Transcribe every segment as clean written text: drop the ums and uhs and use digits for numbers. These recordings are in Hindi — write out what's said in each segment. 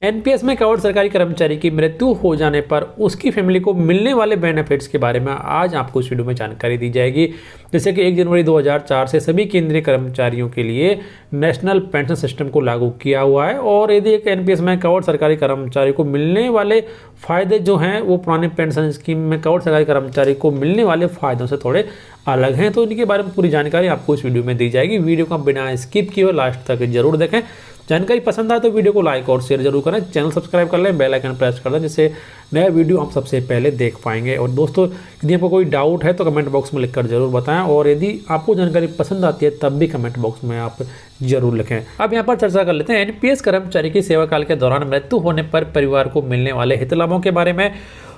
एनपीएस में कवर्ड सरकारी कर्मचारी की मृत्यु हो जाने पर उसकी फैमिली को मिलने वाले बेनिफिट्स के बारे में आज आपको इस वीडियो में जानकारी दी जाएगी। जैसे कि 1 जनवरी 2004 से सभी केंद्रीय कर्मचारियों के लिए नेशनल पेंशन सिस्टम को लागू किया हुआ है और यदि एक एनपीएस में कवर्ड सरकारी कर्मचारी को मिलने वाले फायदे जो हैं वो पुरानी पेंशन स्कीम में कवर्ड सरकारी कर्मचारी को मिलने वाले फायदों से थोड़े अलग हैं, तो इनके बारे में पूरी जानकारी आपको इस वीडियो में दी जाएगी। वीडियो को बिना स्किप किए लास्ट तक जरूर देखें। जानकारी पसंद आए तो वीडियो को लाइक और शेयर जरूर करें, चैनल सब्सक्राइब कर लें, बेल आइकन प्रेस कर दें जिससे नया वीडियो हम सबसे पहले देख पाएंगे। और दोस्तों यदि आपको कोई डाउट है तो कमेंट बॉक्स में लिखकर जरूर बताएं और यदि आपको जानकारी पसंद आती है तब भी कमेंट बॉक्स में आप जरूर लिखें। अब यहाँ पर चर्चा कर लेते हैं एनपीएस कर्मचारी की सेवा काल के दौरान मृत्यु होने पर परिवार को मिलने वाले हित लाभों के बारे में।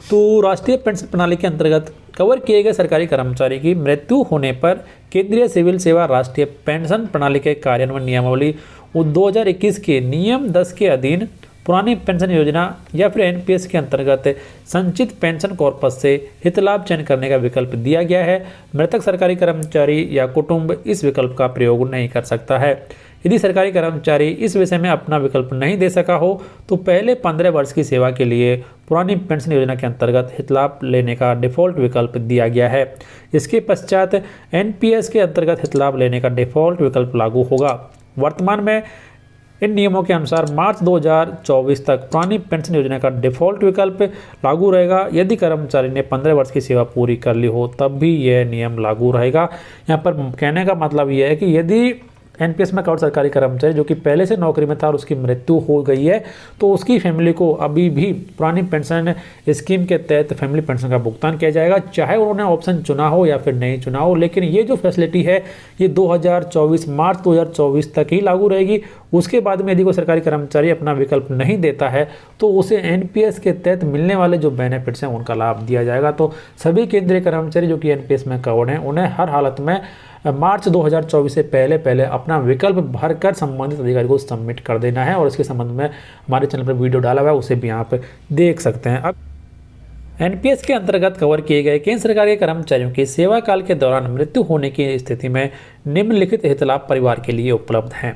तो राष्ट्रीय पेंशन प्रणाली के अंतर्गत कवर किए गए सरकारी कर्मचारी की मृत्यु होने पर केंद्रीय सिविल सेवा राष्ट्रीय पेंशन प्रणाली के कार्यान्वयन नियमावली 2021 के नियम 10 के अधीन पुरानी पेंशन योजना या फिर एनपीएस के अंतर्गत संचित पेंशन कॉर्पस से हित लाभ चयन करने का विकल्प दिया गया है। मृतक सरकारी कर्मचारी या कुटुंब इस विकल्प का प्रयोग नहीं कर सकता है। यदि सरकारी कर्मचारी इस विषय में अपना विकल्प नहीं दे सका हो तो पहले 15 वर्ष की सेवा के लिए पुरानी पेंशन योजना के अंतर्गत हित लाभ लेने का डिफ़ॉल्ट विकल्प दिया गया है। इसके पश्चात एनपीएस के अंतर्गत हित लाभ लेने का डिफ़ॉल्ट विकल्प लागू होगा। वर्तमान में इन नियमों के अनुसार मार्च 2024 तक पुरानी पेंशन योजना का डिफ़ॉल्ट विकल्प लागू रहेगा। यदि कर्मचारी ने 15 वर्ष की सेवा पूरी कर ली हो तब भी यह नियम लागू रहेगा। यहाँ पर कहने का मतलब यह है कि यदि एनपीएस में कवर्ड सरकारी कर्मचारी जो कि पहले से नौकरी में था और उसकी मृत्यु हो गई है तो उसकी फैमिली को अभी भी पुरानी पेंशन स्कीम के तहत फैमिली पेंशन का भुगतान किया जाएगा, चाहे उन्होंने ऑप्शन चुना हो या फिर नहीं चुना हो। लेकिन ये जो फैसिलिटी है ये 2024 मार्च 2024 तक ही लागू रहेगी। उसके बाद में यदि कोई सरकारी कर्मचारी अपना विकल्प नहीं देता है तो उसे एनपीएस के तहत मिलने वाले जो बेनिफिट्स हैं उनका लाभ दिया जाएगा। तो सभी केंद्रीय कर्मचारी जो कि एनपीएस में कवर्ड हैं उन्हें हर हालत में मार्च 2024 से पहले अपना विकल्प भरकर संबंधित अधिकारी को सबमिट कर देना है और इसके संबंध में हमारे चैनल पर वीडियो डाला हुआ है, उसे भी आप देख सकते हैं। अब एनपीएस के अंतर्गत कवर किए गए केंद्र सरकार के कर्मचारियों की सेवा काल के दौरान मृत्यु होने की स्थिति में निम्नलिखित हित लाभ परिवार के लिए उपलब्ध हैं।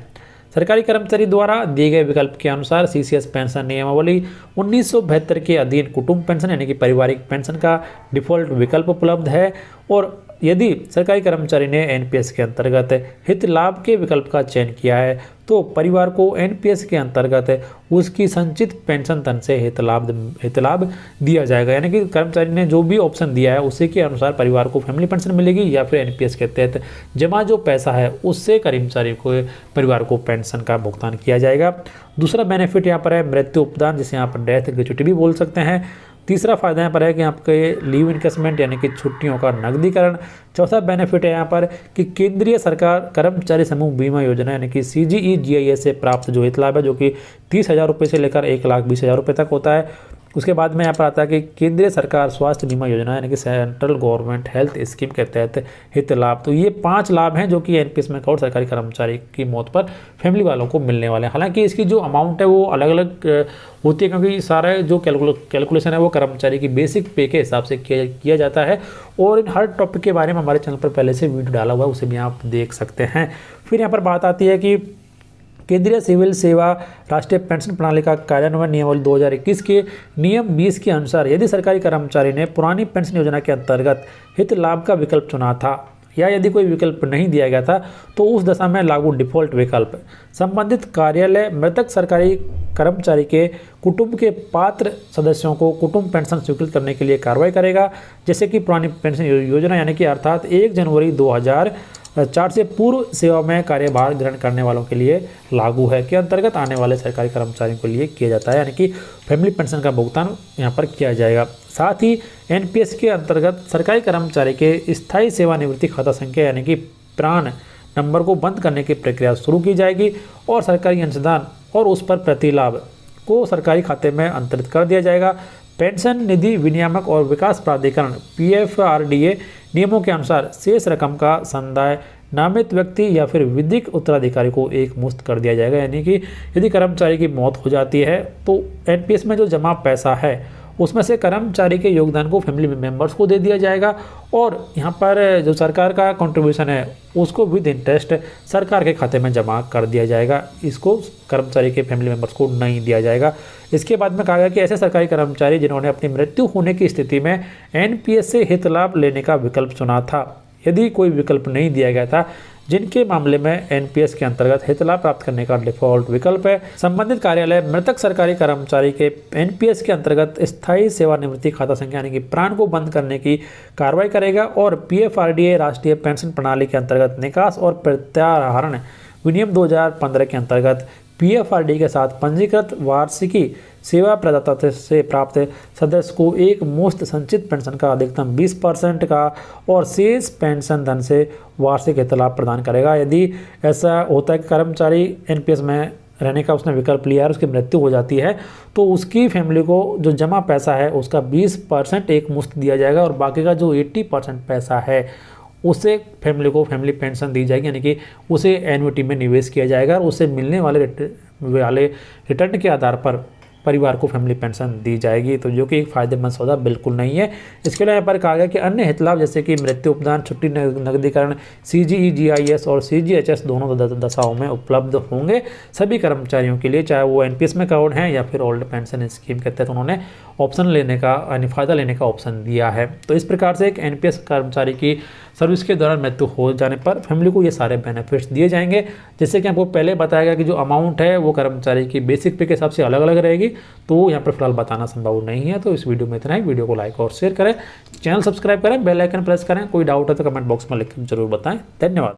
सरकारी कर्मचारी द्वारा दिए गए विकल्प के अनुसार सीसीएस पेंशन नियमावली 1972 के अधीन कुटुंब पेंशन यानी कि पारिवारिक पेंशन का डिफ़ॉल्ट विकल्प उपलब्ध है। और यदि सरकारी कर्मचारी ने एनपीएस के अंतर्गत हित लाभ के विकल्प का चयन किया है तो परिवार को एनपीएस के अंतर्गत उसकी संचित पेंशन धन से हित लाभ दिया जाएगा। यानी कि कर्मचारी ने जो भी ऑप्शन दिया है उसी के अनुसार परिवार को फैमिली पेंशन मिलेगी या फिर एनपीएस के तहत जमा जो पैसा है उससे कर्मचारी को परिवार को पेंशन का भुगतान किया जाएगा। दूसरा बेनिफिट यहाँ पर है मृत्यु उपदान, जिसे यहाँ पर डेथ ग्रेच्युटी भी बोल सकते हैं। तीसरा फायदा यहाँ पर है कि आपके लीव इनकेसमेंट यानी कि छुट्टियों का नकदीकरण। चौथा बेनिफिट है यहाँ पर कि केंद्रीय सरकार कर्मचारी समूह बीमा योजना यानी कि CGE-GIS से प्राप्त जो हित लाभ है जो कि 30,000 रुपये से लेकर 1,20,000 रुपये तक होता है। उसके बाद में यहाँ पर आता है कि केंद्रीय सरकार स्वास्थ्य बीमा योजना यानी कि सेंट्रल गवर्नमेंट हेल्थ स्कीम के तहत हित लाभ। तो ये 5 लाभ हैं जो कि एनपीएस में कवर्ड सरकारी कर्मचारी की मौत पर फैमिली वालों को मिलने वाले हैं। हालांकि इसकी जो अमाउंट है वो अलग अलग होती है क्योंकि सारा जो कैलकुलेशन है वो कर्मचारी की बेसिक पे के हिसाब से किया जाता है और इन हर टॉपिक के बारे में हमारे चैनल पर पहले से वीडियो डाला हुआ है, उसे भी आप देख सकते हैं। फिर यहाँ पर बात आती है कि केंद्रीय सिविल सेवा राष्ट्रीय पेंशन प्रणाली का कार्यान्वयन नियमावली 2021 के नियम 20 के अनुसार यदि सरकारी कर्मचारी ने पुरानी पेंशन योजना के अंतर्गत हित लाभ का विकल्प चुना था या यदि कोई विकल्प नहीं दिया गया था तो उस दशा में लागू डिफ़ॉल्ट विकल्प संबंधित कार्यालय मृतक सरकारी कर्मचारी के कुटुंब के पात्र सदस्यों को कुटुंब पेंशन स्वीकृत करने के लिए कार्रवाई करेगा, जैसे कि पुरानी पेंशन योजना यानी कि अर्थात 1 जनवरी 2004 से पूर्व सेवा में कार्यभार ग्रहण करने वालों के लिए लागू है के अंतर्गत आने वाले सरकारी कर्मचारियों के लिए किया जाता है। यानी कि फैमिली पेंशन का भुगतान यहाँ पर किया जाएगा। साथ ही एनपीएस के अंतर्गत सरकारी कर्मचारी के स्थायी सेवानिवृत्ति खाता संख्या यानी कि प्रान नंबर को बंद करने की प्रक्रिया शुरू की जाएगी और सरकारी अंशदान और उस पर प्रतिलाभ को सरकारी खाते में अंतरित कर दिया जाएगा। पेंशन निधि विनियामक और विकास प्राधिकरण PFRDA नियमों के अनुसार शेष रकम का संदाय नामित व्यक्ति या फिर विधिक उत्तराधिकारी को एक मुश्त कर दिया जाएगा। यानी कि यदि कर्मचारी की मौत हो जाती है तो एनपीएस में जो जमा पैसा है उसमें से कर्मचारी के योगदान को फैमिली मेम्बर्स को दे दिया जाएगा और यहाँ पर जो सरकार का कंट्रीब्यूशन है उसको विद इंटरेस्ट सरकार के खाते में जमा कर दिया जाएगा। इसको कर्मचारी के फैमिली मेम्बर्स को नहीं दिया जाएगा। इसके बाद में कहा गया कि ऐसे सरकारी कर्मचारी जिन्होंने अपनी मृत्यु होने की स्थिति में एनपीएस से हित लाभ लेने का विकल्प चुना था, यदि कोई विकल्प नहीं दिया गया था, जिनके मामले में एनपीएस के अंतर्गत हित लाभ प्राप्त करने का डिफॉल्ट विकल्प है, संबंधित कार्यालय मृतक सरकारी कर्मचारी के एनपीएस के अंतर्गत स्थायी सेवानिवृत्ति खाता संख्या यानी कि प्राण को बंद करने की कार्रवाई करेगा और पीएफआरडीए राष्ट्रीय पेंशन प्रणाली के अंतर्गत निकास और प्रत्याहरण विनियम 2015 के अंतर्गत पीएफआरडी के साथ पंजीकृत वार्षिकी सेवा प्रदाता से प्राप्त सदस्य को एक मुश्त संचित पेंशन का अधिकतम 20% का और शेष पेंशन धन से वार्षिक हित लाभ प्रदान करेगा। यदि ऐसा होता है कि कर्मचारी एनपीएस में रहने का उसने विकल्प लिया है, उसकी मृत्यु हो जाती है, तो उसकी फैमिली को जो जमा पैसा है उसका 20% एक मुश्त दिया जाएगा और बाकी का जो 80% पैसा है उसे फैमिली को फैमिली पेंशन दी जाएगी, यानी कि उसे एन्युटी में निवेश किया जाएगा और उसे मिलने वाले रिटर्न के आधार पर परिवार को फैमिली पेंशन दी जाएगी, तो जो कि एक फ़ायदेमंद सौदा बिल्कुल नहीं है। इसके अलावा यहाँ पर कहा गया कि अन्य हित लाभ जैसे कि मृत्यु उपदान, छुट्टी नकदीकरण, सीजीईजीआईएस और सीजीएचएस दोनों दशाओं में उपलब्ध होंगे सभी कर्मचारियों के लिए, चाहे वो एनपीएस में कवर्ड हैं या फिर ओल्ड पेंशन स्कीम के तहत उन्होंने ऑप्शन लेने का यानी फ़ायदा लेने का ऑप्शन दिया है। तो इस प्रकार से एक एनपीएस कर्मचारी की सर्विस के दौरान मृत्यु हो जाने पर फैमिली को ये सारे बेनिफिट्स दिए जाएंगे। जैसे कि आपको पहले बताया गया कि जो अमाउंट है वो कर्मचारी की बेसिक पे के हिसाब से अलग अलग रहेगी, तो यहाँ पर फिलहाल बताना संभव नहीं है। तो इस वीडियो में इतना ही। वीडियो को लाइक और शेयर करें, चैनल सब्सक्राइब करें, बेल आइकन प्रेस करें। कोई डाउट है तो कमेंट बॉक्स में लिख कर जरूर बताएं। धन्यवाद।